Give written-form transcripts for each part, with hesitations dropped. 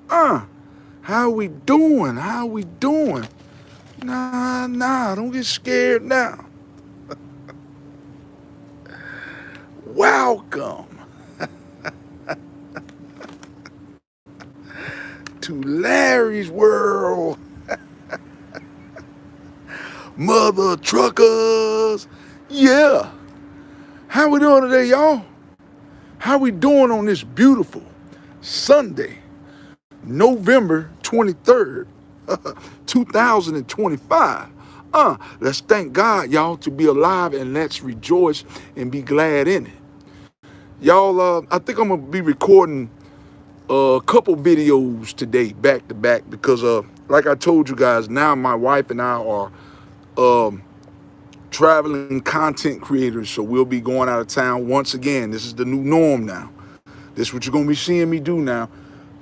How we doing? How we doing? Nah, don't get scared now. Welcome to Larry's World, mother truckers. Yeah. How we doing today, y'all? How we doing on this beautiful Sunday, November 23rd, 2025? Let's thank God, y'all, to be alive, and let's rejoice and be glad in it. Y'all, I think I'm gonna be recording a couple videos today, back to back, because like I told you guys, now my wife and I are um, traveling content creators, so we'll be going out of town once again. This is the new norm now. This is what you're gonna be seeing me do now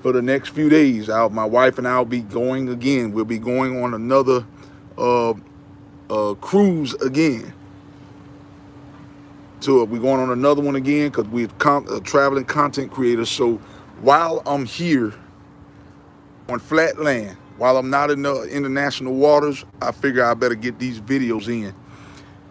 for the next few days. My wife and I will be going again. We'll be going on another cruise again. So we're going on another one again because we're traveling content creators. So while I'm here on flat land, while I'm not in the international waters, I figure I better get these videos in,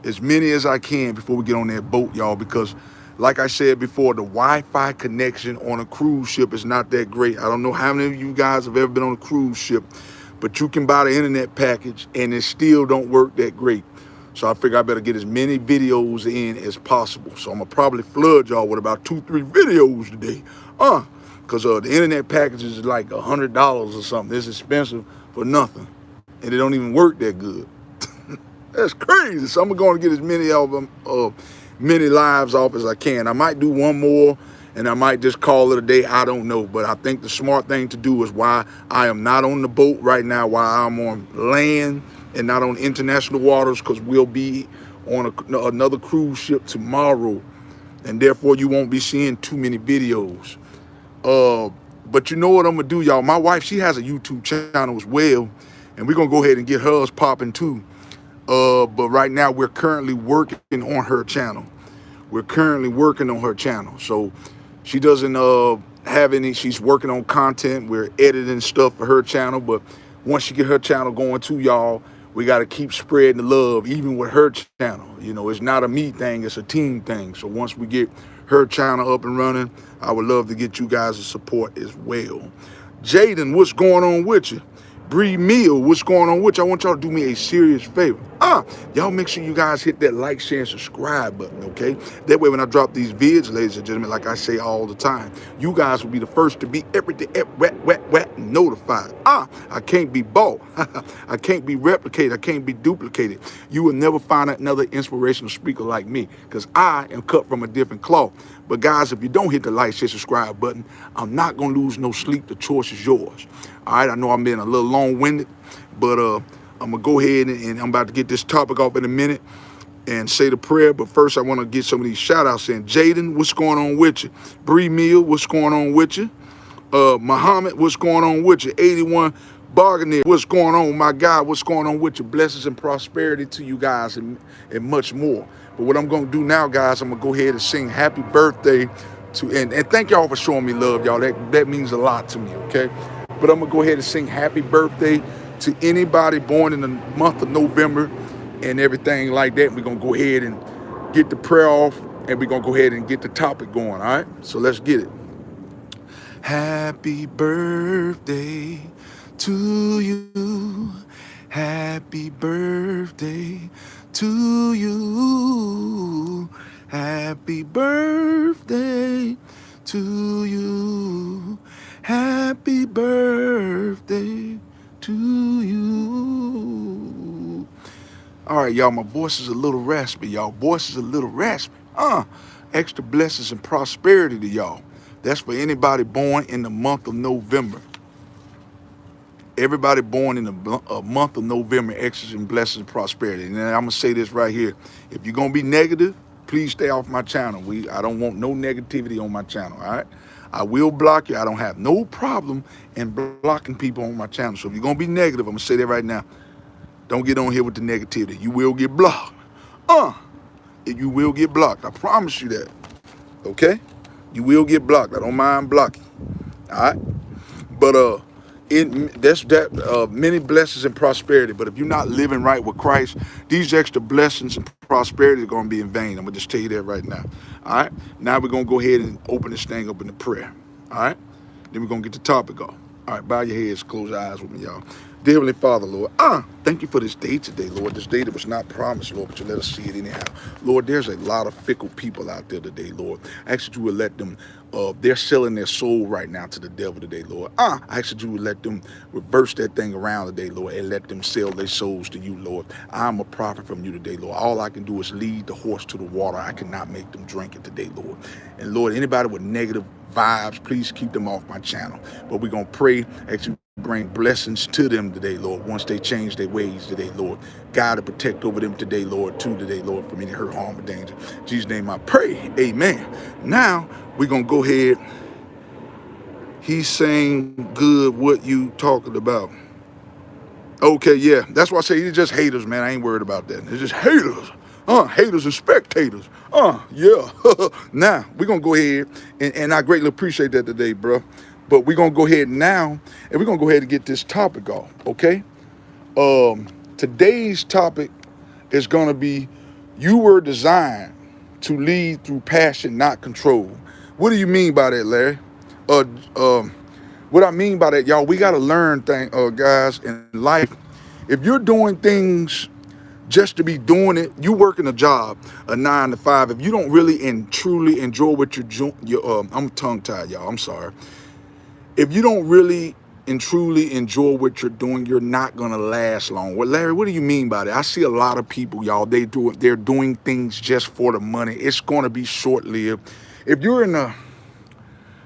as many as I can, before we get on that boat, y'all, because like I said before, the Wi-Fi connection on a cruise ship is not that great. I don't know how many of you guys have ever been on a cruise ship, but you can buy the internet package and it still don't work that great. So I figure I better get as many videos in as possible. So I'm gonna probably flood y'all with about 2-3 videos today. Because the internet package is like $100 or something. It's expensive for nothing. And it don't even work that good. That's crazy. So I'm going to get as many of them, many lives off as I can. I might do one more and I might just call it a day. I don't know. But I think the smart thing to do is why I am not on the boat right now, while I'm on land and not on international waters, because we'll be on another cruise ship tomorrow. And therefore, you won't be seeing too many videos. But you know what I'm going to do, y'all? My wife, she has a YouTube channel as well. And we're going to go ahead and get hers popping too. But right now we're currently working on her channel. So she doesn't have any, she's working on content. We're editing stuff for her channel. But once she get her channel going too, y'all, we got to keep spreading the love, even with her channel. You know, it's not a me thing, it's a team thing. So once we get her channel up and running, I would love to get you guys' support as well. Jaden, what's going on with you? Bree Meal, what's going on with you? I want y'all to do me a serious favor. Y'all make sure you guys hit that like, share, and subscribe button, okay? That way when I drop these vids, ladies and gentlemen, like I say all the time, you guys will be the first to be everything notified. I can't be bought. I can't be replicated. I can't be duplicated. You will never find another inspirational speaker like me, because I am cut from a different cloth. But guys, if you don't hit the like, share, subscribe button, I'm not going to lose no sleep. The choice is yours. All right, I know I'm being a little long-winded, but I'm going to go ahead and I'm about to get this topic off in a minute and say the prayer. But first, I want to get some of these shout-outs in. Jaden, what's going on with you? Bree Meal, what's going on with you? Muhammad, what's going on with you? 81 Bargainer, what's going on? My God, what's going on with you? Blessings and prosperity to you guys, and much more. But what I'm going to do now, guys, I'm going to go ahead and sing happy birthday to, and thank y'all for showing me love, y'all. That means a lot to me, okay? But I'm going to go ahead and sing happy birthday to anybody born in the month of November and everything like that. We're going to go ahead and get the prayer off, and we're going to go ahead and get the topic going, all right? So let's get it. Happy birthday to you. Happy birthday to you. Happy birthday to you. Happy birthday to you. All right, y'all, my voice is a little raspy, y'all. Voice is a little raspy. Extra blessings and prosperity to y'all. That's for anybody born in the month of November. Everybody born in the month of November, extra and blessings and prosperity. And I'm going to say this right here. If you're going to be negative, please stay off my channel. I don't want no negativity on my channel, all right? I will block you. I don't have no problem in blocking people on my channel. So if you're going to be negative, I'm going to say that right now. Don't get on here with the negativity. You will get blocked. You will get blocked. I promise you that. Okay? You will get blocked. I don't mind blocking. All right? But that's that many blessings and prosperity. But if you're not living right with Christ, these extra blessings and prosperity are going to be in vain. I'm gonna just tell you that right now. All right. Now we're gonna go ahead and open this thing up in the prayer. All right. Then we're gonna get the topic off. All right. Bow your heads, close your eyes with me, y'all. Dear Heavenly Father, Lord, thank you for this day today, Lord. This day that was not promised, Lord, but you let us see it anyhow. Lord, there's a lot of fickle people out there today, Lord. I ask that you would let them, they're selling their soul right now to the devil today, Lord. I ask that you would let them reverse that thing around today, Lord, and let them sell their souls to you, Lord. I'm a prophet from you today, Lord. All I can do is lead the horse to the water. I cannot make them drink it today, Lord. And Lord, anybody with negative vibes, please keep them off my channel. But we're going to pray, actually bring blessings to them today, Lord, once they change their ways today, Lord. God to protect over them today, Lord, today, Lord, from any hurt, harm, or danger. In Jesus' name I pray, amen. Now, we're going to go ahead. He's saying good what you talking about. Okay, yeah, that's why I say he's just haters, man. I ain't worried about that. They're just haters. Haters and spectators. Yeah. Now, we're going to go ahead, and I greatly appreciate that today, bro. But we're going to go ahead now, and we're going to go ahead and get this topic off, okay? Today's topic is going to be, you were designed to lead through passion, not control. What do you mean by that, Larry? What I mean by that, y'all, we got to learn things, guys, in life. If you're doing things just to be doing it, you working a job, a 9 to 5. If you don't really and truly enjoy what you're doing, I'm tongue-tied, y'all, I'm sorry. If you don't really and truly enjoy what you're doing, you're not gonna last long. Well, Larry, what do you mean by that? I see a lot of people, y'all, they're doing things just for the money. It's gonna be short-lived. If you're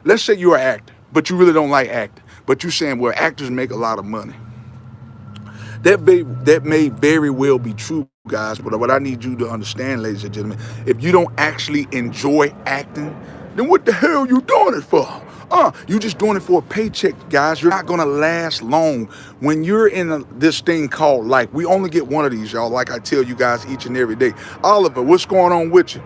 let's say you're an actor, but you really don't like acting, but you're saying, well, actors make a lot of money. That may very well be true, guys, but what I need you to understand, ladies and gentlemen, if you don't actually enjoy acting, then what the hell you doing it for? You just doing it for a paycheck, guys. You're not gonna last long. When you're in this thing called life, we only get one of these, y'all, like I tell you guys each and every day. Oliver, what's going on with you?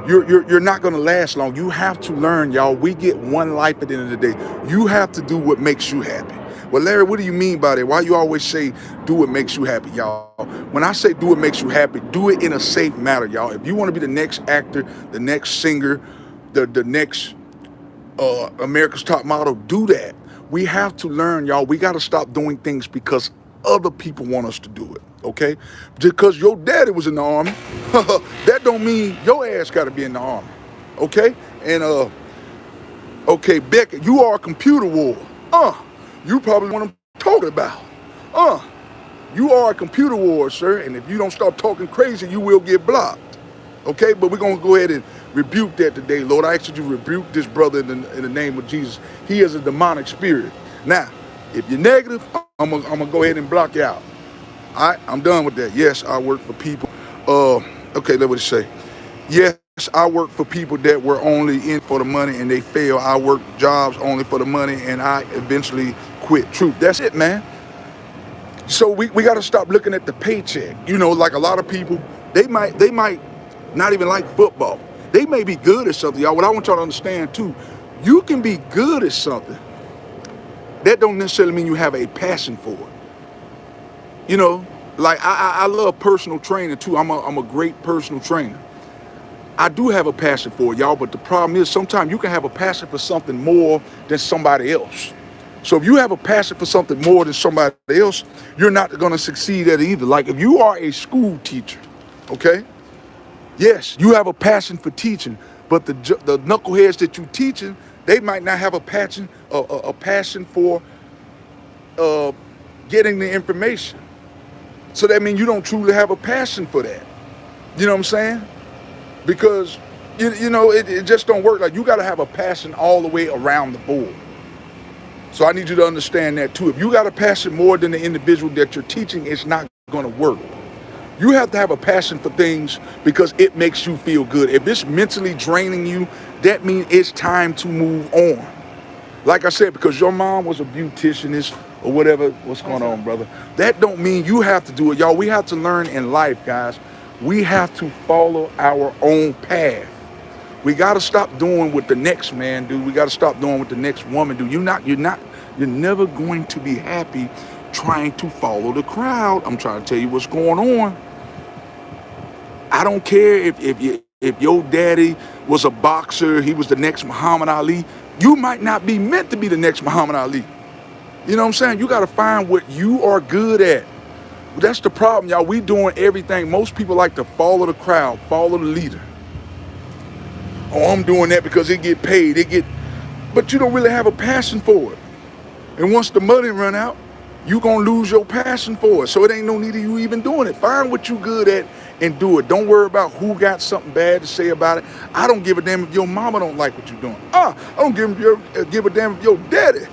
You're not gonna last long. You have to learn, y'all. We get one life at the end of the day. You have to do what makes you happy. Well, Larry, what do you mean by that? Why you always say do what makes you happy, y'all? When I say do what makes you happy, do it in a safe manner, y'all. If you want to be the next actor, the next singer, the next America's Top Model, do that. We have to learn, y'all. We got to stop doing things because other people want us to do it, okay? Because your daddy was in the Army, that don't mean your ass got to be in the Army, okay? And, okay, Beckett, you are a computer war. You probably want to talk about. You are a computer war, sir, and if you don't stop talking crazy, you will get blocked. Okay, but we're going to go ahead and rebuke that today, Lord. I ask you to rebuke this brother in the name of Jesus. He is a demonic spirit. Now, if you're negative, I'm gonna go ahead and block you out. All right, I'm done with that. Yes, I work for people. Okay, let me say. Yes, I work for people that were only in for the money and they fail. I work jobs only for the money and I eventually quit. Truth. That's it, man. So we got to stop looking at the paycheck. You know, like a lot of people, they might not even like football. They may be good at something, y'all. What I want y'all to understand too, you can be good at something. That don't necessarily mean you have a passion for it. You know, like I love personal training too. I'm a great personal trainer. I do have a passion for it, y'all, but the problem is sometimes you can have a passion for something more than somebody else. So if you have a passion for something more than somebody else, you're not going to succeed at it either. Like if you are a school teacher, okay? Yes, you have a passion for teaching, but the knuckleheads that you're teaching, they might not have a passion for getting the information. So that means you don't truly have a passion for that. You know what I'm saying? Because, you know, it just don't work. Like, you got to have a passion all the way around the board. So I need you to understand that, too. If you got a passion more than the individual that you're teaching, it's not going to work. You have to have a passion for things because it makes you feel good. If it's mentally draining you, that means it's time to move on. Like I said, because your mom was a beauticianist or whatever, what's going on, brother? That don't mean you have to do it, y'all. We have to learn in life, guys. We have to follow our own path. We got to stop doing what the next man do. We got to stop doing what the next woman do. You're not You're never going to be happy trying to follow the crowd. I'm trying to tell you what's going on. I don't care if your daddy was a boxer, he was the next Muhammad Ali. You might not be meant to be the next Muhammad Ali. You know what I'm saying? You got to find what you are good at. That's the problem, y'all. We doing everything. Most people like to follow the crowd, follow the leader. Oh, I'm doing that because it get paid. But you don't really have a passion for it. And once the money run out, you gonna lose your passion for it. So it ain't no need of you even doing it. Find what you good at and do it. Don't worry about who got something bad to say about it. I don't give a damn if your mama don't like what you're doing. I don't give a damn if your daddy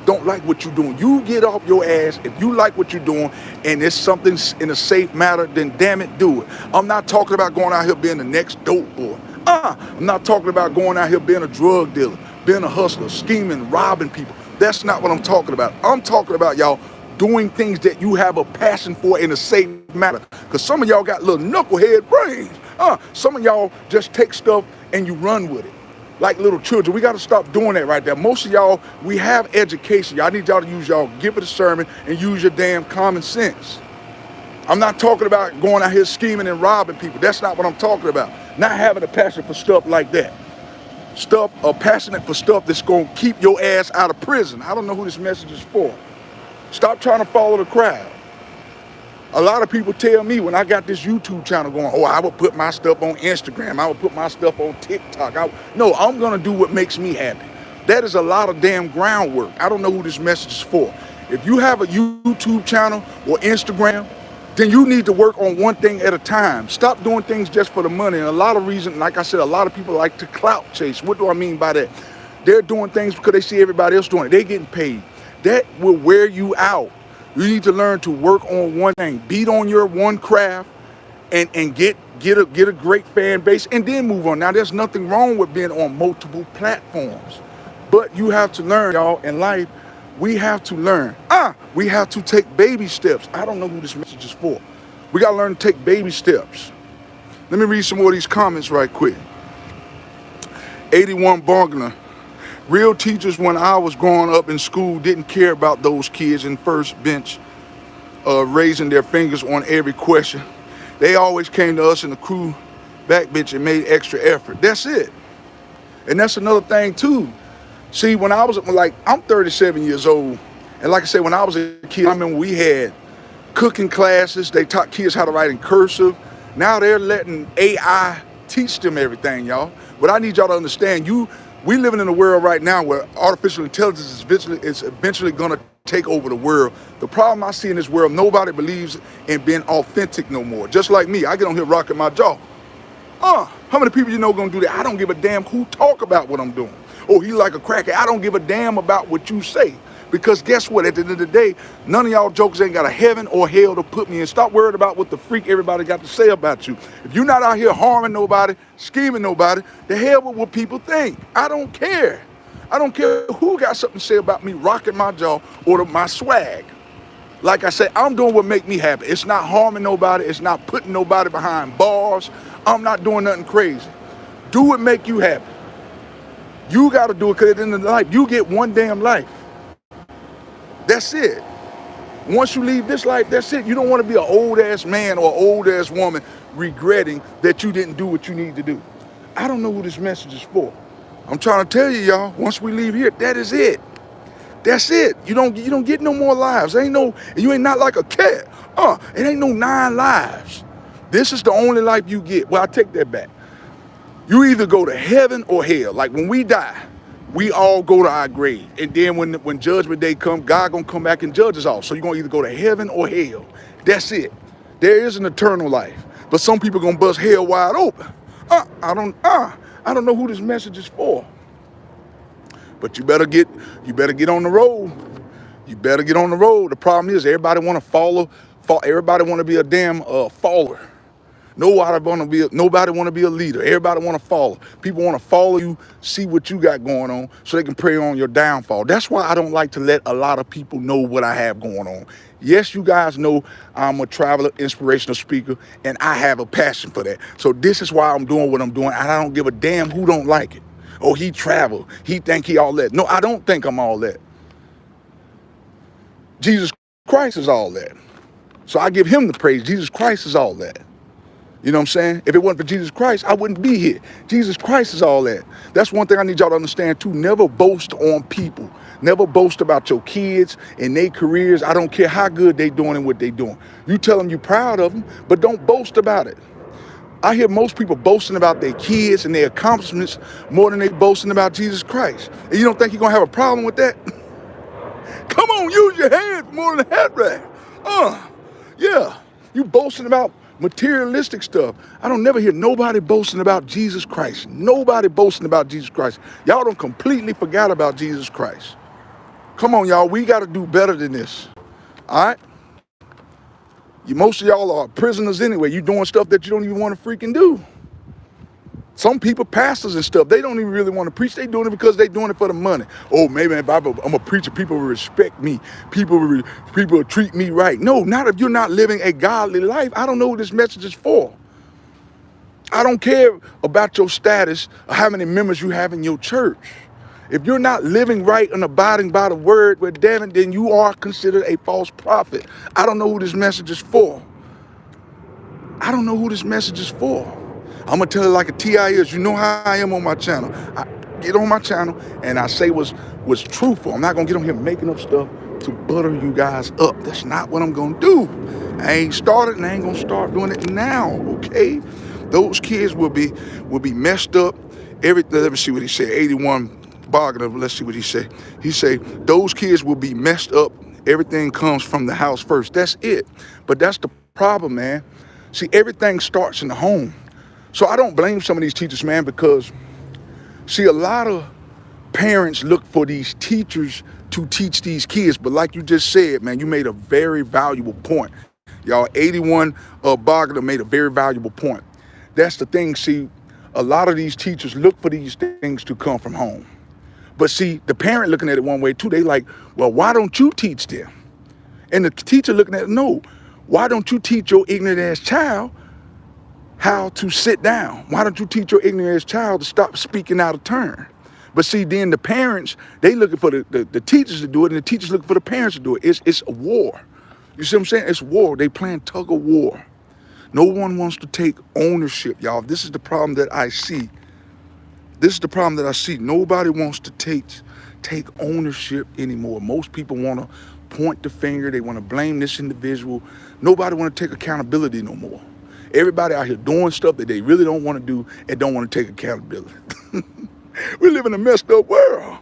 don't like what you're doing. You get off your ass. If you like what you're doing and it's something in a safe matter, then damn it, do it. I'm not talking about going out here being the next dope boy. I'm not talking about going out here being a drug dealer, being a hustler, scheming, robbing people. That's not what I'm talking about. I'm talking about y'all doing things that you have a passion for in a safe manner. Because some of y'all got little knucklehead brains. Some of y'all just take stuff and you run with it. Like little children. We got to stop doing that right there. Most of y'all, we have education. Y'all need y'all to use y'all gift of discernment and use your damn common sense. I'm not talking about going out here scheming and robbing people. That's not what I'm talking about. Not having a passion for stuff like that. Passionate for stuff that's going to keep your ass out of prison. I don't know who this message is for. Stop trying to follow the crowd. A lot of people tell me when I got this YouTube channel going, oh, I would put my stuff on Instagram. I would put my stuff on TikTok. No, I'm going to do what makes me happy. That is a lot of damn groundwork. I don't know who this message is for. If you have a YouTube channel or Instagram, then you need to work on one thing at a time. Stop doing things just for the money. And a lot of reasons, like I said, a lot of people like to clout chase. What do I mean by that? They're doing things because they see everybody else doing it. They're getting paid. That will wear you out. You need to learn to work on one thing. Beat on your one craft and get a great fan base and then move on. Now, there's nothing wrong with being on multiple platforms. But you have to learn, y'all, in life, we have to learn. We have to take baby steps. I don't know who this message is for. We got to learn to take baby steps. Let me read some more of these comments right quick. 81 Bogner. Real teachers when I was growing up in school didn't care about those kids in first bench raising their fingers on every question. They always came to us in the crew back bench and made extra effort. That's it. And that's another thing too. See, when I was I'm 37 years old. And like I said, when I was a kid, I remember we had cooking classes. They taught kids how to write in cursive. Now they're letting AI teach them everything, y'all. But I need y'all to understand, we living in a world right now where artificial intelligence is eventually going to take over the world. The problem I see in this world, nobody believes in being authentic no more. Just like me, I get on here rocking my jaw. How many people you know going to do that? I don't give a damn who talk about what I'm doing. Oh, he like a cracker. I don't give a damn about what you say. Because guess what? At the end of the day, none of y'all jokers ain't got a heaven or hell to put me in. Stop worrying about what the freak everybody got to say about you. If you're not out here harming nobody, scheming nobody, the hell with what people think. I don't care. I don't care who got something to say about me rocking my jaw or my swag. Like I said, I'm doing what make me happy. It's not harming nobody. It's not putting nobody behind bars. I'm not doing nothing crazy. Do what make you happy. You got to do it because at the end of the life, you get one damn life. That's it. Once you leave this life, that's it. You don't want to be an old-ass man or old-ass woman regretting that you didn't do what you need to do. I don't know who this message is for. I'm trying to tell you, y'all, once we leave here, that is it. That's it. You don't get no more lives. You ain't not like a cat. It ain't no 9 lives. This is the only life you get. Well, I take that back. You either go to heaven or hell. Like when we die, we all go to our grave. And then when judgment day comes, God gonna come back and judge us all. So you're gonna either go to heaven or hell. That's it. There is an eternal life. But some people gonna bust hell wide open. I don't know who this message is for. But you better get on the road. You better get on the road. The problem is everybody wanna follow. Everybody wanna be a damn follower. Nobody want to be a leader. Everybody want to follow. People want to follow you, see what you got going on, so they can prey on your downfall. That's why I don't like to let a lot of people know what I have going on. Yes, you guys know I'm a traveler, inspirational speaker, and I have a passion for that. So this is why I'm doing what I'm doing, and I don't give a damn who don't like it. Oh, he traveled. He think he all that. No, I don't think I'm all that. Jesus Christ is all that. So I give him the praise. Jesus Christ is all that. You know what I'm saying? If it wasn't for Jesus Christ, I wouldn't be here. Jesus Christ is all that. That's one thing I need y'all to understand too. Never boast on people. Never boast about your kids and their careers. I don't care how good they doing and what they doing. You tell them you're proud of them, but don't boast about it. I hear most people boasting about their kids and their accomplishments more than they boasting about Jesus Christ. And you don't think you're going to have a problem with that? Come on, use your hands more than a hat rack. Yeah. You boasting about materialistic stuff. I don't never hear nobody boasting about Jesus Christ. Nobody boasting about Jesus Christ. Y'all don't completely forgot about Jesus Christ. Come on, y'all. We got to do better than this. All right? Most of y'all are prisoners anyway. You doing stuff that you don't even want to freaking do. Some people, pastors and stuff, they don't even really want to preach. They doing it because they doing it for the money. Oh, maybe if I'm a preacher, people will respect me. People will treat me right. No, not if you're not living a godly life. I don't know what this message is for. I don't care about your status or how many members you have in your church. If you're not living right and abiding by the word, well, damn it, then you are considered a false prophet. I don't know who this message is for. I don't know who this message is for. I'm going to tell it like a TI is. You know how I am on my channel. I get on my channel and I say what's truthful. I'm not going to get on here making up stuff to butter you guys up. That's not what I'm going to do. I ain't started and I ain't going to start doing it now, okay? Those kids will be messed up. Let me see what he said. 81 Bargainer, let's see what he said. He said, those kids will be messed up. Everything comes from the house first. That's it. But that's the problem, man. See, everything starts in the home. So I don't blame some of these teachers, man, because, see, a lot of parents look for these teachers to teach these kids. But like you just said, man, you made a very valuable point. Y'all, 81 Bargainer made a very valuable point. That's the thing. See, a lot of these teachers look for these things to come from home. But see, the parent looking at it one way too, they like, well, why don't you teach them? And the teacher looking at it, no, why don't you teach your ignorant ass child how to sit down? Why don't you teach your ignorant ass child to stop speaking out of turn? But see, then the parents, they looking for the teachers to do it, and the teachers looking for the parents to do it. It's a war. You see what I'm saying? It's war. They playing tug of war. No one wants to take ownership, y'all. This is the problem that I see. This is the problem that I see. Nobody wants to take ownership anymore. Most people want to point the finger. They want to blame this individual. Nobody want to take accountability no more. Everybody out here doing stuff that they really don't want to do and don't want to take accountability. We live in a messed up world.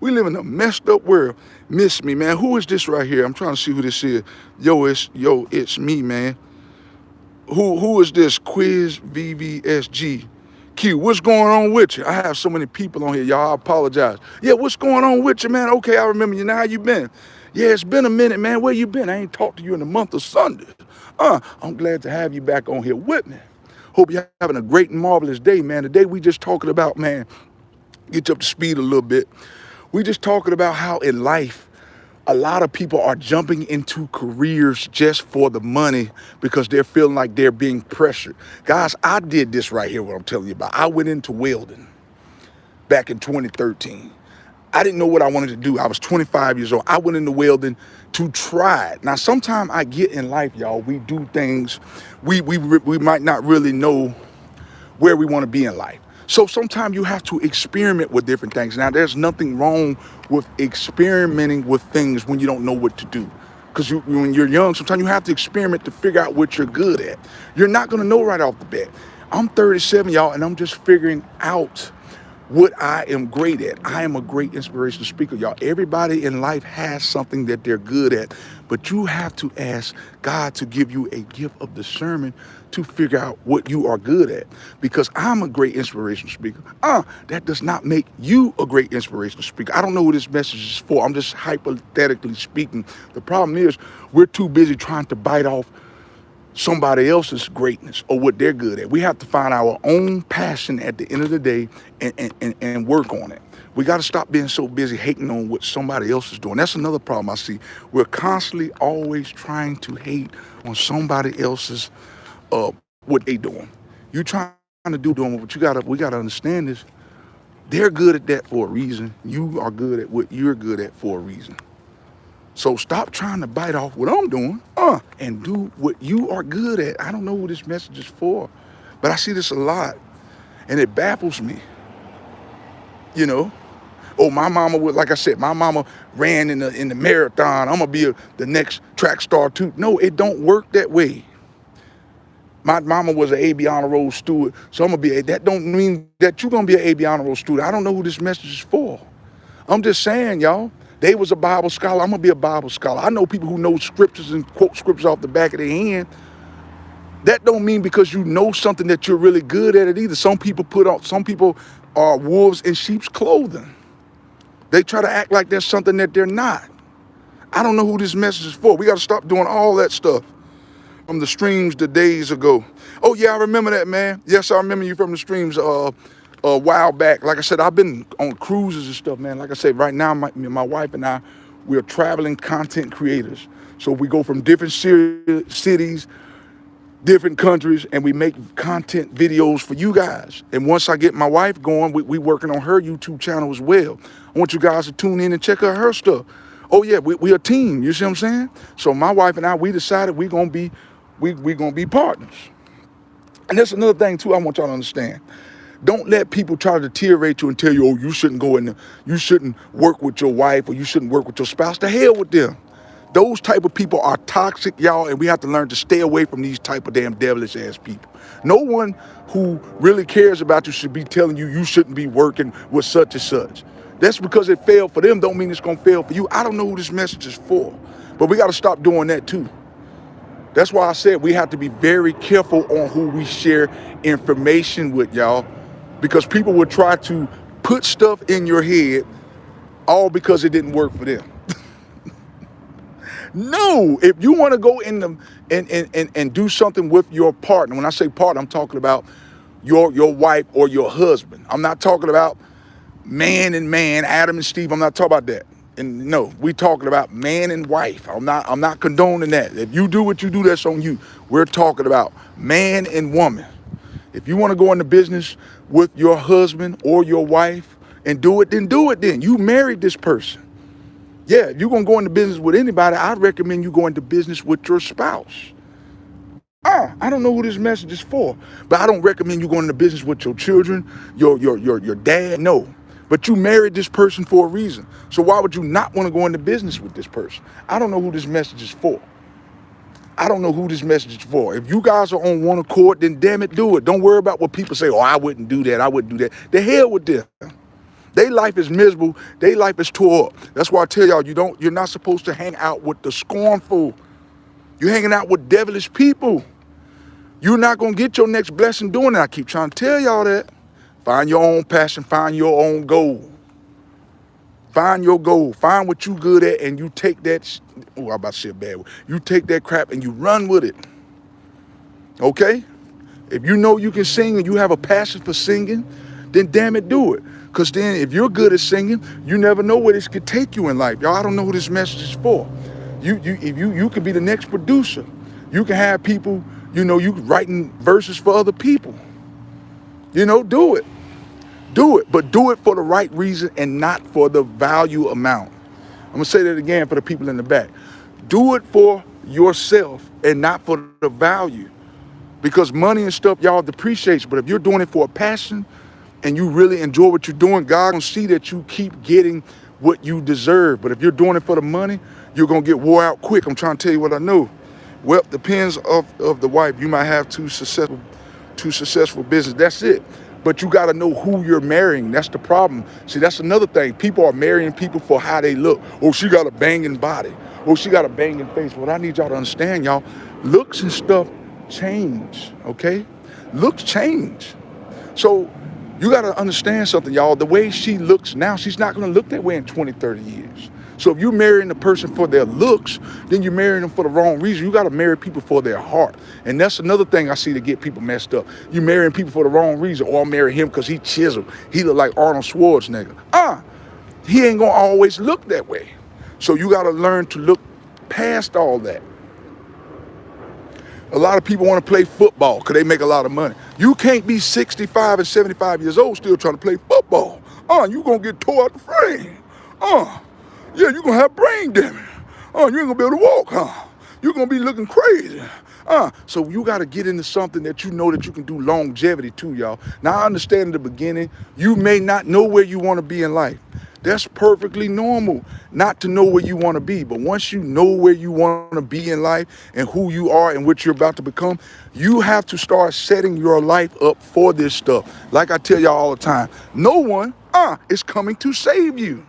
We live in a messed up world. Miss me, man. Who is this right here? I'm trying to see who this is. It's me, man. Who is this? Quiz VVSG. Q, what's going on with you? I have so many people on here, y'all. I apologize. Yeah, what's going on with you, man? Okay, I remember you. Now, how you been? Yeah, it's been a minute, man. Where you been? I ain't talked to you in the month of Sunday. I'm glad to have you back on here with me. Hope you're having a great and marvelous day, man. Today we just talking about, man, get you up to speed a little bit. We just talking about how in life, a lot of people are jumping into careers just for the money because they're feeling like they're being pressured. Guys, I did this right here, what I'm telling you about. I went into welding back in 2013. I didn't know what I wanted to do. I was 25 years old. I went into welding to try it. Now, sometimes I get in life, y'all, we do things, we might not really know where we want to be in life. So sometimes you have to experiment with different things. Now, there's nothing wrong with experimenting with things when you don't know what to do. Because when you're young, sometimes you have to experiment to figure out what you're good at. You're not going to know right off the bat. I'm 37, y'all, and I'm just figuring out what I am great at. I am a great inspirational speaker, y'all. Everybody in life has something that they're good at, but you have to ask God to give you a gift of discernment to figure out what you are good at. Because I'm a great inspirational speaker. That does not make you a great inspirational speaker. I don't know what this message is for. I'm just hypothetically speaking. The problem is we're too busy trying to bite off somebody else's greatness or what they're good at. We have to find our own passion at the end of the day and work on it. We got to stop being so busy hating on what somebody else is doing. That's another problem I see. We're constantly always trying to hate on somebody else's what they doing. You trying to do doing what we gotta understand is they're good at that for a reason. You are good at what you're good at for a reason. So stop trying to bite off what I'm doing, and do what you are good at. I don't know who this message is for, but I see this a lot, and it baffles me. You know, oh, my mama would, like I said, my mama ran in the marathon. I'm gonna be the next track star too. No, it don't work that way. My mama was an AB honor roll student, so I'm gonna be. That don't mean that you're gonna be an AB honor roll student. I don't know who this message is for. I'm just saying, y'all. They was a Bible scholar. I'm gonna be a Bible scholar. I know people who know scriptures and quote scriptures off the back of their hand. That don't mean because you know something that you're really good at it either. Some people are wolves in sheep's clothing. They try to act like there's something that they're not. I don't know who this message is for. We got to stop doing all that stuff from the streams the days ago. Oh yeah, I remember that, man. Yes, I remember you from the streams a while back. Like I said, I've been on cruises and stuff, man. Like I said, right now, my wife and I, we're traveling content creators. So we go from different cities, different countries, and we make content videos for you guys. And once I get my wife going, we working on her YouTube channel as well. I want you guys to tune in and check out her stuff. Oh yeah, we a team, you see what I'm saying? So my wife and I, we decided we're gonna be partners. And that's another thing too I want y'all to understand. Don't let people try to deteriorate you and tell you, oh, you shouldn't work with your wife or you shouldn't work with your spouse. The hell with them. Those type of people are toxic, y'all, and we have to learn to stay away from these type of damn devilish ass people. No one who really cares about you should be telling you shouldn't be working with such and such. That's because it failed for them, don't mean it's gonna fail for you. I don't know who this message is for, but we gotta stop doing that too. That's why I said we have to be very careful on who we share information with, y'all, because people will try to put stuff in your head all because it didn't work for them. No, if you want to go in them and do something with your partner, when I say partner, I'm talking about your wife or your husband. I'm not talking about man and man, Adam and Steve. I'm not talking about that. And no, we talking about man and wife. I'm not condoning that. If you do what you do, that's on you. We're talking about man and woman. If you want to go into business with your husband or your wife and do it, then do it then. You married this person. Yeah, if you're going to go into business with anybody, I recommend you go into business with your spouse. I don't know who this message is for, but I don't recommend you going into business with your children, your dad, no. But you married this person for a reason. So why would you not want to go into business with this person? I don't know who this message is for. I don't know who this message is for. If you guys are on one accord, then damn it, do it. Don't worry about what people say. Oh, I wouldn't do that. I wouldn't do that. The hell with them. Their life is miserable. Their life is tore up. That's why I tell y'all, you're not supposed to hang out with the scornful. You're hanging out with devilish people. You're not going to get your next blessing doing that. I keep trying to tell y'all that. Find your own passion. Find your own goal. Find your goal. Find what you good at and you take that. Oh, I'm about to say a bad word. You take that crap and you run with it. Okay? If you know you can sing and you have a passion for singing, then damn it, do it. Because then if you're good at singing, you never know where this could take you in life. Y'all, I don't know who this message is for. You could be the next producer. You can have people, you writing verses for other people. Do it. Do it, but do it for the right reason and not for the value amount. I'm gonna say that again for the people in the back. Do it for yourself and not for the value. Because money and stuff, y'all, depreciates. But if you're doing it for a passion and you really enjoy what you're doing, God gonna see that you keep getting what you deserve. But if you're doing it for the money, you're gonna get wore out quick. I'm trying to tell you what I know. Well, depends of the wife. You might have two successful business. That's it. But you got to know who you're marrying. That's the problem. See, that's another thing. People are marrying people for how they look. Oh, she got a banging body. Oh, she got a banging face. What I need y'all to understand, y'all, looks and stuff change, okay? Looks change. So you got to understand something, y'all. The way she looks now, she's not going to look that way in 20, 30 years. So if you're marrying a person for their looks, then you're marrying them for the wrong reason. You got to marry people for their heart. And that's another thing I see to get people messed up. You marrying people for the wrong reason. Or I'll marry him because he chiseled. He look like Arnold Schwarzenegger. He ain't going to always look that way. So you got to learn to look past all that. A lot of people want to play football because they make a lot of money. You can't be 65 and 75 years old still trying to play football. You going to get tore out the frame. Yeah, you're going to have brain damage. Oh, you ain't gonna be able to walk, huh? You're gonna be looking crazy. So you gotta get into something that you know that you can do longevity to, y'all. Now I understand in the beginning, you may not know where you wanna be in life. That's perfectly normal not to know where you wanna be. But once you know where you wanna be in life and who you are and what you're about to become, you have to start setting your life up for this stuff. Like I tell y'all all the time, no one is coming to save you.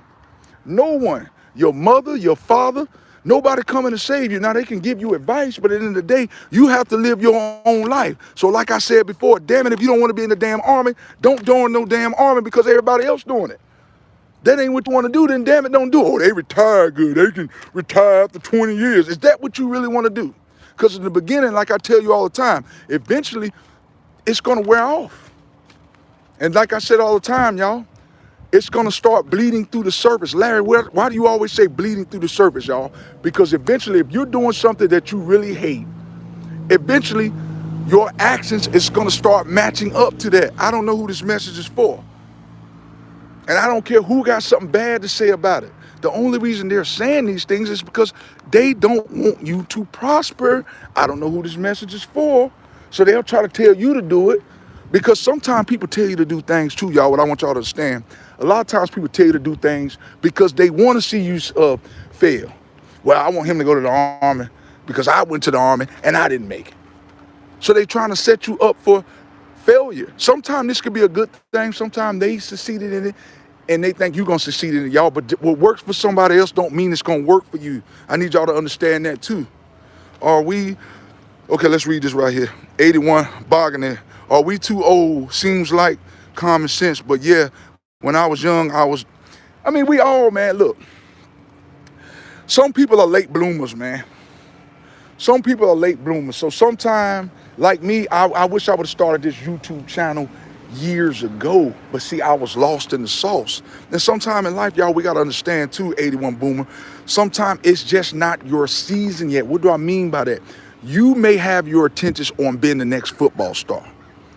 No one. Your mother, your father, nobody coming to save you. Now they can give you advice, but at the end of the day, you have to live your own life. So like I said before, damn it, if you don't want to be in the damn army, don't join no damn army because everybody else doing it. That ain't what you want to do, then damn it, don't do it. Oh, they retire good. They can retire after 20 years. Is that what you really want to do? Because in the beginning, like I tell you all the time, eventually it's going to wear off. And like I said all the time, y'all, it's gonna start bleeding through the surface. Larry, why do you always say bleeding through the surface, y'all? Because eventually, if you're doing something that you really hate, eventually your actions is gonna start matching up to that. I don't know who this message is for. And I don't care who got something bad to say about it. The only reason they're saying these things is because they don't want you to prosper. I don't know who this message is for. So they'll try to tell you to do it. Because sometimes people tell you to do things too, y'all. What I want y'all to understand, a lot of times people tell you to do things because they want to see you fail. Well, I want him to go to the army because I went to the army and I didn't make it. So they trying to set you up for failure. Sometimes this could be a good thing. Sometimes they succeeded in it and they think you're going to succeed in it, y'all. But what works for somebody else don't mean it's going to work for you. I need y'all to understand that too. Okay, let's read this right here. 81, Bargainer. Are we too old? Seems like common sense. But yeah, when I was young, we all, man, look. Some people are late bloomers, man. Some people are late bloomers. So sometime, like me, I wish I would have started this YouTube channel years ago. But see, I was lost in the sauce. And sometime in life, y'all, we got to understand too, 81 Boomer, sometimes it's just not your season yet. What do I mean by that? You may have your intentions on being the next football star.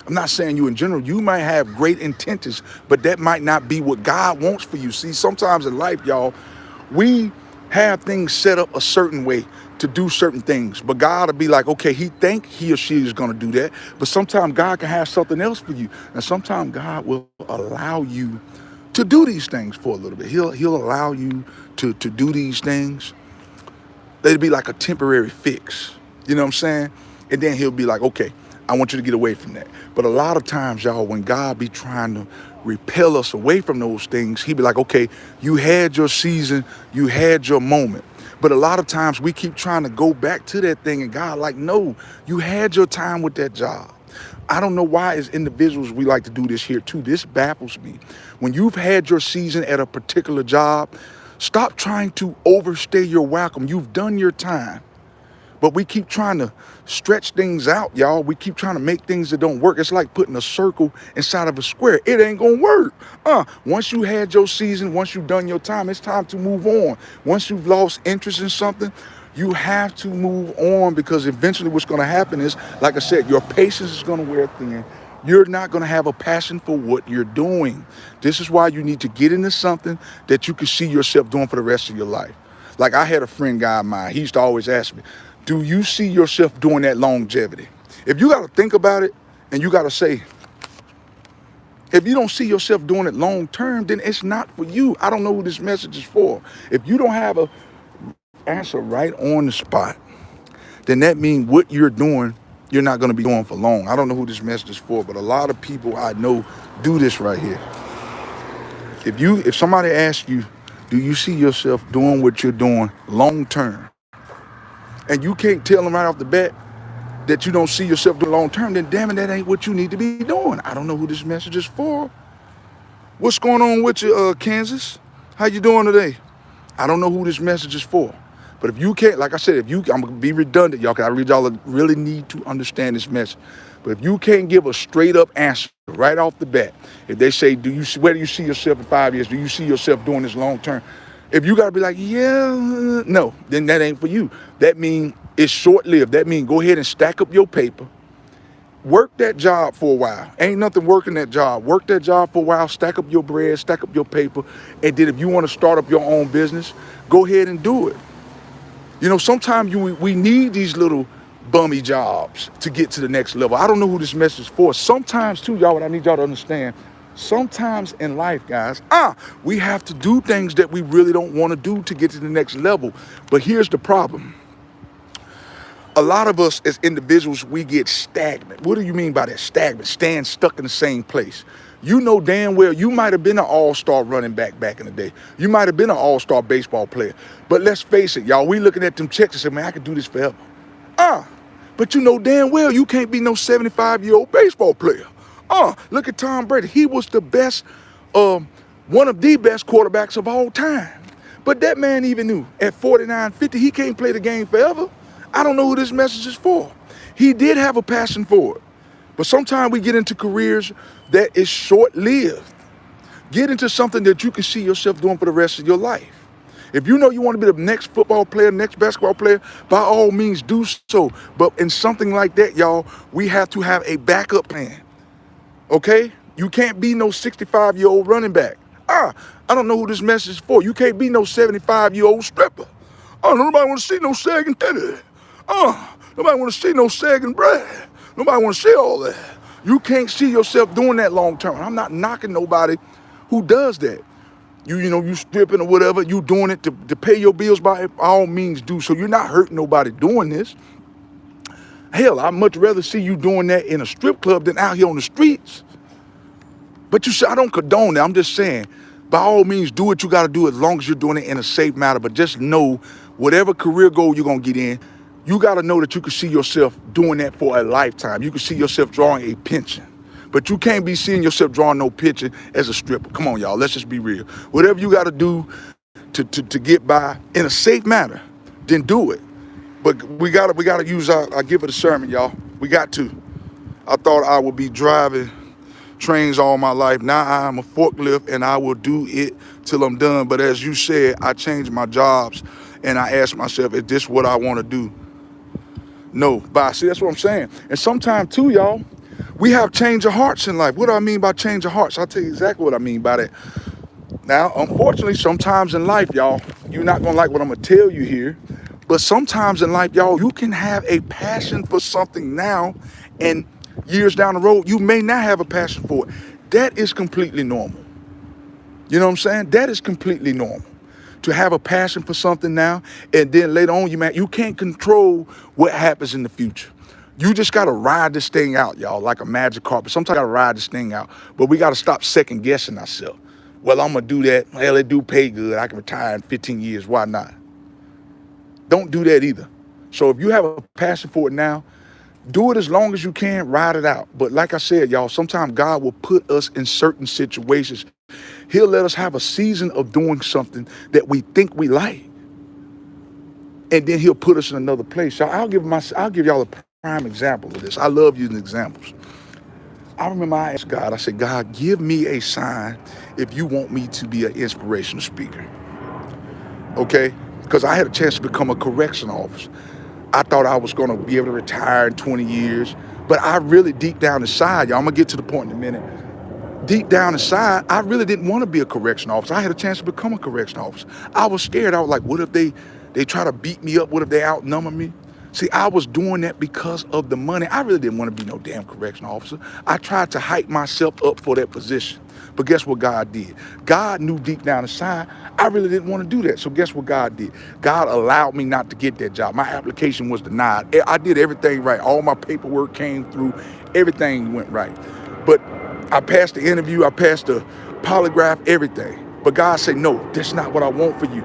I'm not saying you in general. You might have great intentions, but that might not be what God wants for you. See, sometimes in life, y'all, we have things set up a certain way to do certain things. But God will be like, okay, he think he or she is going to do that. But sometimes God can have something else for you. And sometimes God will allow you to do these things for a little bit. He'll allow you to do these things. It'll be like a temporary fix. You know what I'm saying? And then he'll be like, okay, I want you to get away from that. But a lot of times, y'all, when God be trying to repel us away from those things, he be like, okay, you had your season, you had your moment. But a lot of times we keep trying to go back to that thing and God like, no, you had your time with that job. I don't know why as individuals we like to do this here too. This baffles me. When you've had your season at a particular job, stop trying to overstay your welcome. You've done your time. But we keep trying to stretch things out, y'all. We keep trying to make things that don't work. It's like putting a circle inside of a square. It ain't gonna work. Once you had your season, once you've done your time, it's time to move on. Once you've lost interest in something, you have to move on because eventually what's gonna happen is, like I said, your patience is gonna wear thin. You're not gonna have a passion for what you're doing. This is why you need to get into something that you can see yourself doing for the rest of your life. Like I had a friend guy of mine, he used to always ask me, do you see yourself doing that longevity? If you got to think about it and you got to say, if you don't see yourself doing it long term, then it's not for you. I don't know who this message is for. If you don't have a answer right on the spot, then that means what you're doing, you're not going to be doing for long. I don't know who this message is for, but a lot of people I know do this right here. If somebody asks you, do you see yourself doing what you're doing long term? And you can't tell them right off the bat that you don't see yourself doing long term, then damn it, that ain't what you need to be doing. I don't know who this message is for. What's going on with you, Kansas? How you doing today? I don't know who this message is for. But if you can't, like I said, I'm gonna be redundant, y'all, because I read y'all really need to understand this message. But if you can't give a straight up answer right off the bat, if they say, where do you see yourself in 5 years? Do you see yourself doing this long term? If you got to be like, yeah, no, then that ain't for you. That means it's short-lived. That means go ahead and stack up your paper. Work that job for a while. Ain't nothing working that job. Work that job for a while, stack up your bread, stack up your paper. And then if you want to start up your own business, go ahead and do it. You know, sometimes we need these little bummy jobs to get to the next level. I don't know who this message is for. Sometimes too, y'all, what I need y'all to understand, sometimes in life, guys, we have to do things that we really don't want to do to get to the next level. But here's the problem. A lot of us as individuals, we get stagnant. What do you mean by that? Stagnant, staying stuck in the same place. You know damn well you might have been an all-star running back in the day. You might have been an all-star baseball player. But let's face it, y'all, we looking at them checks and say, man, I could do this forever. But you know damn well you can't be no 75-year-old baseball player. Look at Tom Brady. He was the best, one of the best quarterbacks of all time. But that man even knew at 49, 50, he can't play the game forever. I don't know who this message is for. He did have a passion for it. But sometimes we get into careers that is short-lived. Get into something that you can see yourself doing for the rest of your life. If you know you want to be the next football player, next basketball player, by all means do so. But in something like that, y'all, we have to have a backup plan. Okay? You can't be no 65-year-old running back. I don't know who this message is for. You can't be no 75-year-old stripper. Nobody want to see no sagging titty. Nobody want to see no sagging breast. Nobody want to see all that. You can't see yourself doing that long term. I'm not knocking nobody who does that. You know, you stripping or whatever, you doing it to pay your bills, by all means do so. You're not hurting nobody doing this. Hell, I'd much rather see you doing that in a strip club than out here on the streets. But you say, I don't condone that. I'm just saying, by all means, do what you got to do as long as you're doing it in a safe manner. But just know, whatever career goal you're going to get in, you got to know that you can see yourself doing that for a lifetime. You can see yourself drawing a pension. But you can't be seeing yourself drawing no pension as a stripper. Come on, y'all. Let's just be real. Whatever you got to do to get by in a safe manner, then do it. But we gotta use our give it a sermon, y'all. We got to. I thought I would be driving trains all my life. Now I'm a forklift and I will do it till I'm done. But as you said, I changed my jobs and I asked myself, is this what I want to do? No. Bye. See, that's what I'm saying. And sometimes too, y'all, we have change of hearts in life. What do I mean by change of hearts? I'll tell you exactly what I mean by that. Now, unfortunately, sometimes in life, y'all, you're not going to like what I'm going to tell you here. But sometimes in life, y'all, you can have a passion for something now, and years down the road, you may not have a passion for it. That is completely normal. You know what I'm saying? That is completely normal. To have a passion for something now, and then later on, you can't control what happens in the future. You just got to ride this thing out, y'all, like a magic carpet. Sometimes you got to ride this thing out, but we got to stop second guessing ourselves. Well, I'm going to do that. Well, it do pay good. I can retire in 15 years. Why not? Don't do that either. So if you have a passion for it now, do it as long as you can, ride it out. But like I said, y'all, sometimes God will put us in certain situations. He'll let us have a season of doing something that we think we like. And then he'll put us in another place. So I'll give y'all a prime example of this. I love using examples. I remember I asked God, I said, God, give me a sign if you want me to be an inspirational speaker. Okay? Because I had a chance to become a correction officer. I thought I was going to be able to retire in 20 years. But I really, deep down inside, y'all, I'm going to get to the point in a minute. Deep down inside, I really didn't want to be a correction officer. I had a chance to become a correction officer. I was scared. I was like, what if they try to beat me up? What if they outnumber me? See, I was doing that because of the money. I really didn't want to be no damn correction officer. I tried to hype myself up for that position. But guess what God did? God knew deep down inside, I really didn't want to do that. So guess what God did? God allowed me not to get that job. My application was denied. I did everything right. All my paperwork came through. Everything went right. But I passed the interview. I passed the polygraph, everything. But God said, no, that's not what I want for you.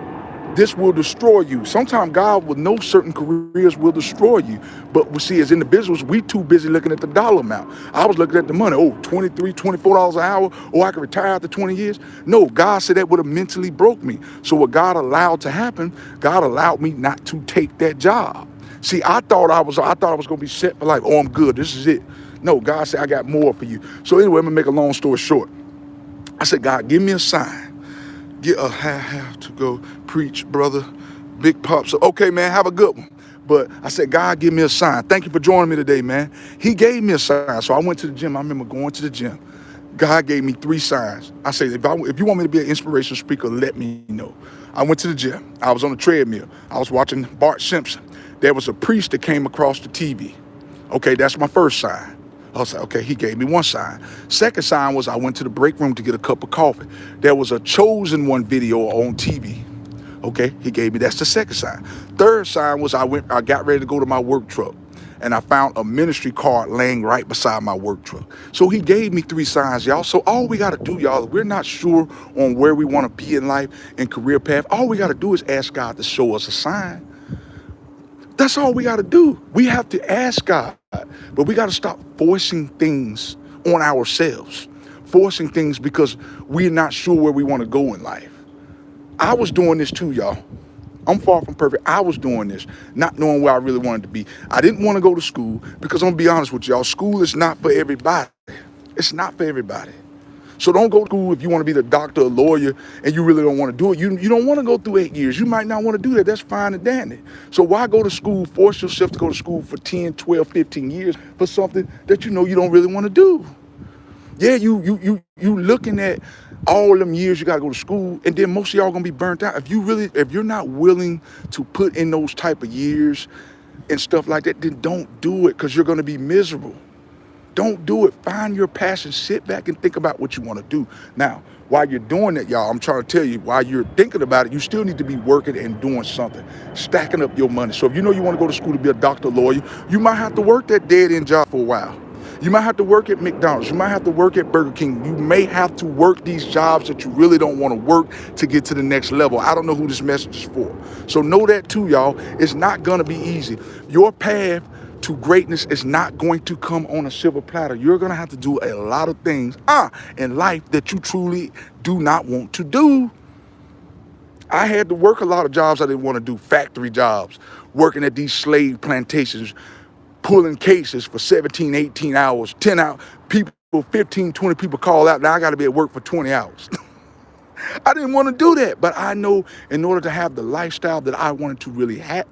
This will destroy you. Sometimes God will know certain careers will destroy you. But we see as individuals, we too busy looking at the dollar amount. I was looking at the money. Oh, $23, $24 an hour. Oh, I could retire after 20 years. No, God said that would have mentally broke me. So what God allowed to happen, God allowed me not to take that job. See, I thought I was going to be set for life. Oh, I'm good. This is it. No, God said, I got more for you. So anyway, I'm going to make a long story short. I said, God, give me a sign. I have to go preach, brother. Big pops. Okay, man, have a good one. But I said, God, give me a sign. Thank you for joining me today, man. He gave me a sign. So I went to the gym. I remember going to the gym. God gave me 3 signs. I said, if you want me to be an inspirational speaker, let me know. I went to the gym. I was on the treadmill. I was watching Bart Simpson. There was a priest that came across the TV. Okay, that's my first sign. I was like, okay, he gave me one sign. Second sign was I went to the break room to get a cup of coffee. There was a Chosen One video on TV. Okay, he gave me, that's the second sign. Third sign was I got ready to go to my work truck, and I found a ministry card laying right beside my work truck. So he gave me 3 signs, y'all. So all we got to do, y'all, if we're not sure on where we want to be in life and career path, all we got to do is ask God to show us a sign. That's all we got to do. We have to ask God, but we got to stop forcing things on ourselves, forcing things because we're not sure where we want to go in life. I was doing this too, y'all. I'm far from perfect. I was doing this, not knowing where I really wanted to be. I didn't want to go to school because I'm gonna be honest with y'all, school is not for everybody. It's not for everybody. So don't go to school if you want to be the doctor or lawyer and you really don't want to do it. You don't want to go through 8 years. You might not want to do that. That's fine and dandy. So why go to school, force yourself to go to school for 10, 12, 15 years for something that you know you don't really want to do? Yeah, you looking at all them years you gotta go to school, and then most of y'all gonna be burnt out. If you're not willing to put in those type of years and stuff like that, then don't do it, because you're gonna be miserable. Don't do it. Find your passion. Sit back and think about what you want to do. Now, while you're doing it, y'all, I'm trying to tell you, while you're thinking about it, you still need to be working and doing something, stacking up your money. So if you know you want to go to school to be a doctor, lawyer, you might have to work that dead-end job for a while. You might have to work at McDonald's. You might have to work at Burger King. You may have to work these jobs that you really don't want to work to get to the next level. I don't know who this message is for. So know that too, y'all. It's not going to be easy. Your path to greatness is not going to come on a silver platter. You're going to have to do a lot of things in life that you truly do not want to do. I had to work a lot of jobs I didn't want to do, factory jobs, working at these slave plantations, pulling cases for 17, 18 hours, 10 hours. People, 15, 20 people call out. Now I got to be at work for 20 hours. I didn't want to do that, but I know in order to have the lifestyle that I wanted to really have,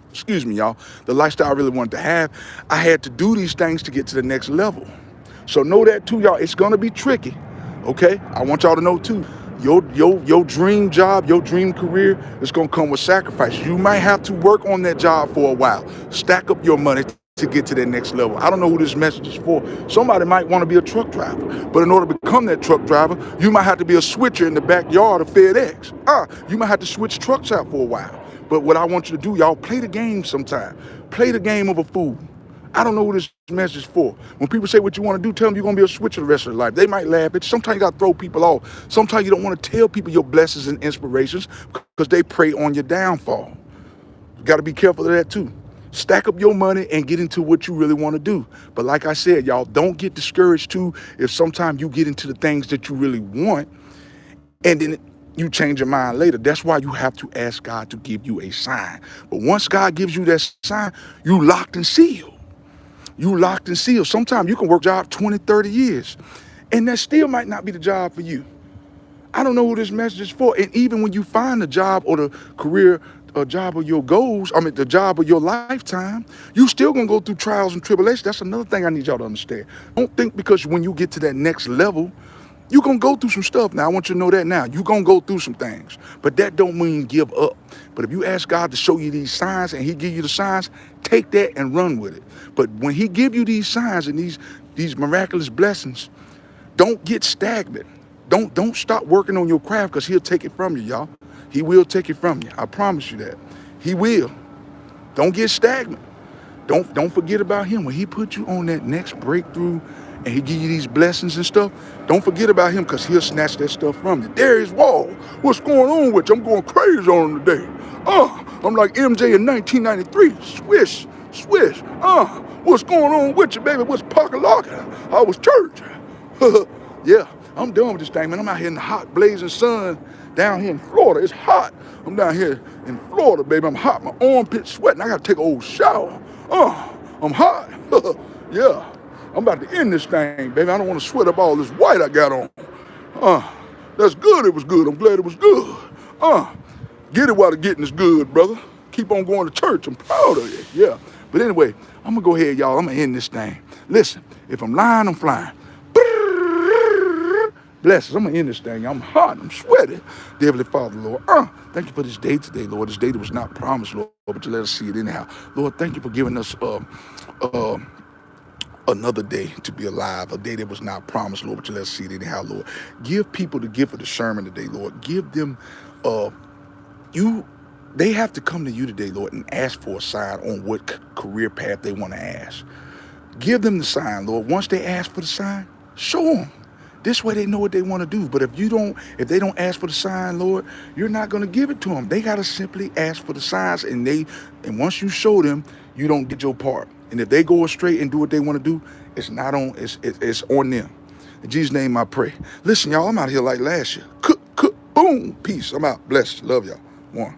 excuse me, y'all, the lifestyle I really wanted to have, I had to do these things to get to the next level. So know that too, y'all. It's going to be tricky, okay? I want y'all to know too, your dream job, your dream career is going to come with sacrifice. You might have to work on that job for a while, stack up your money to get to that next level. I don't know who this message is for. Somebody might want to be a truck driver, but in order to become that truck driver, you might have to be a switcher in the backyard of FedEx. You might have to switch trucks out for a while. But what I want you to do, y'all, play the game sometime. Play the game of a fool. I don't know who this message is for. When people say what you want to do, tell them you're going to be a switcher the rest of your life. They might laugh at you. Sometimes you got to throw people off. Sometimes you don't want to tell people your blessings and inspirations because they prey on your downfall. You got to be careful of that too. Stack up your money and get into what you really want to do. But like I said, y'all, don't get discouraged too if sometimes you get into the things that you really want and then you change your mind later. That's why you have to ask God to give you a sign. But once God gives you that sign, you locked and sealed. You locked and sealed. Sometimes you can work a job 20, 30 years, and that still might not be the job for you. I don't know who this message is for. And even when you find the job or the career, a job of your goals, the job of your lifetime, you still gonna go through trials and tribulations. That's another thing I need y'all to understand. Don't think because when you get to that next level, you're going to go through some stuff. Now, I want you to know that now. You're going to go through some things. But that don't mean give up. But if you ask God to show you these signs and he give you the signs, take that and run with it. But when he give you these signs and these miraculous blessings, don't get stagnant. Don't stop working on your craft, because he'll take it from you, y'all. He will take it from you. I promise you that. He will. Don't get stagnant. Don't forget about him. When he put you on that next breakthrough and he give you these blessings and stuff, don't forget about him, because he'll snatch that stuff from you. Darius Wall, what's going on with you? I'm going crazy on him today. I'm like MJ in 1993. Swish, swish. What's going on with you, baby? What's pocket-locking? I was church. Yeah, I'm done with this thing, man. I'm out here in the hot, blazing sun down here in Florida. It's hot. I'm down here in Florida, baby. I'm hot. My armpit's sweating. I got to take an old shower. I'm hot. Yeah. I'm about to end this thing, baby. I don't want to sweat up all this white I got on. That's good. It was good. I'm glad it was good. Get it while the getting is good, brother. Keep on going to church. I'm proud of you. Yeah. But anyway, I'm going to go ahead, y'all. I'm going to end this thing. Listen, if I'm lying, I'm flying. Bless us. I'm going to end this thing. I'm hot. I'm sweaty. Dear Heavenly Father, Lord. Thank you for this day today, Lord. This day that was not promised, Lord, but you let us see it anyhow. Lord, thank you for giving us another day to be alive, a day that was not promised, Lord, but you let us see it anyhow, Lord. Give people the gift of discernment today, Lord. Give them, they have to come to you today, Lord, and ask for a sign on what career path they want to ask. Give them the sign, Lord. Once they ask for the sign, show them. This way they know what they want to do. But if they don't ask for the sign, Lord, you're not going to give it to them. They got to simply ask for the signs, and once you show them, you don't get your part. And if they go astray and do what they want to do, it's on them. In Jesus' name I pray. Listen, y'all, I'm out here like last year. Cook, boom, peace. I'm out. Blessed. Love y'all. One.